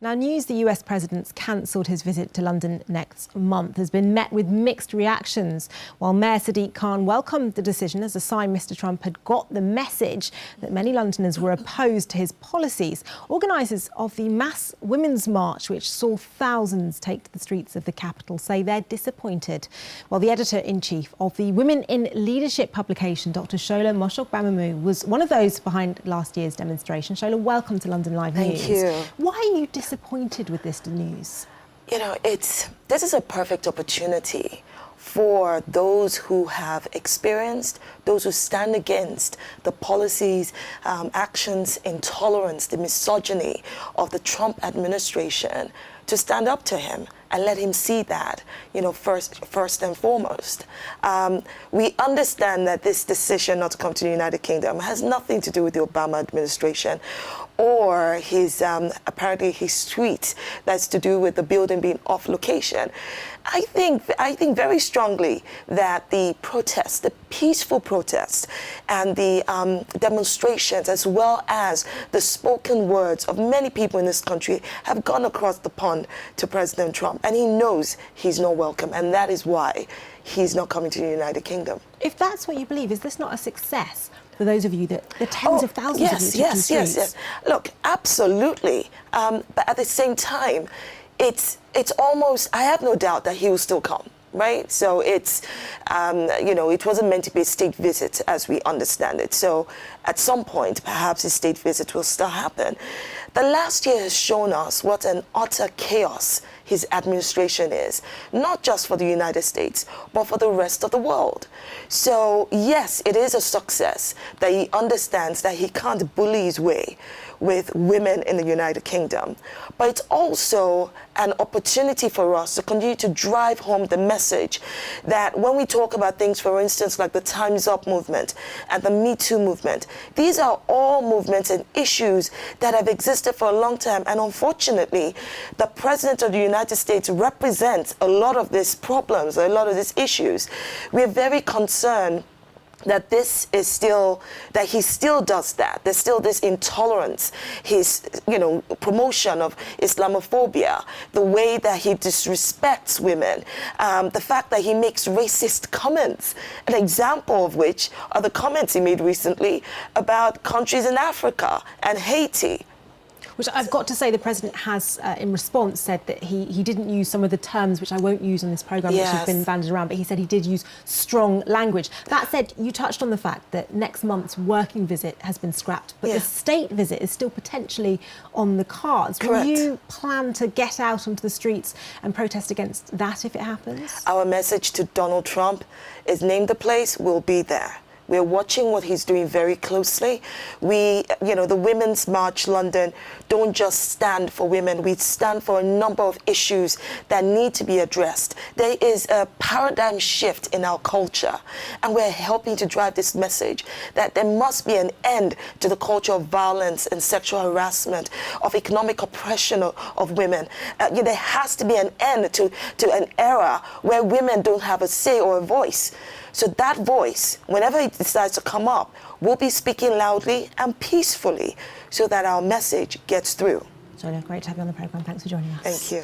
Now, news the US president's cancelled his visit to London next month has been met with mixed reactions. While Mayor Sadiq Khan welcomed the decision as a sign Mr Trump had got the message that many Londoners were opposed to his policies, organisers of the mass women's march, which saw thousands take to the streets of the capital, say they're disappointed. While the editor-in-chief of the Women in Leadership publication, Dr. Shola Mos-Shogbamimu, was one of those behind last year's demonstration. Shola, welcome to London Live News. Thank you. Why are you disappointed with this news? You know, this is a perfect opportunity for those who have experienced, those who stand against the policies, actions, intolerance, the misogyny of the Trump administration to stand up to him and let him see that, you know, first and foremost. We understand that this decision not to come to the United Kingdom has nothing to do with the Obama administration or his, apparently his tweet that's to do with the building being off location. I think very strongly that the protests, the peaceful protests and the demonstrations, as well as the spoken words of many people in this country have gone across the pond to President Trump. And he knows he's not welcome, and that is why he's not coming to the United Kingdom. If that's what you believe, is this not a success for those of you, the tens of thousands of you? Yes. Look, absolutely. But at the same time, it's almost, I have no doubt that he will still come, right? So it's, you know, it wasn't meant to be a state visit as we understand it. So at some point, perhaps a state visit will still happen. The last year has shown us what an utter chaos his administration is, not just for the United States, but for the rest of the world. So yes, it is a success that he understands that he can't bully his way with women in the United Kingdom. But it's also an opportunity for us to continue to drive home the message that when we talk about things, for instance, like the Time's Up movement and the Me Too movement, these are all movements and issues that have existed for a long time. And unfortunately, the President of the United States represents a lot of these problems, a lot of these issues. We're very concerned that this is still, that he still does that. There's still this intolerance, his, you know, promotion of Islamophobia, the way that he disrespects women, the fact that he makes racist comments, an example of which are the comments he made recently about countries in Africa and Haiti. Which I've got to say the President has, in response, said that he didn't use some of the terms which I won't use on this programme, which have been bandied around, but he said he did use strong language. That said, you touched on the fact that next month's working visit has been scrapped, but the state visit is still potentially on the cards. Correct. Will you plan to get out onto the streets and protest against that if it happens? Our message to Donald Trump is name the place, we'll be there. We're watching what he's doing very closely. We, you know, the Women's March London don't just stand for women. We stand for a number of issues that need to be addressed. There is a paradigm shift in our culture, and we're helping to drive this message that there must be an end to the culture of violence and sexual harassment, of economic oppression of women. There has to be an end to an era where women don't have a say or a voice. So that voice, whenever it decides to come up, we'll be speaking loudly and peacefully so that our message gets through. Shola, great to have you on the programme. Thanks for joining us. Thank you.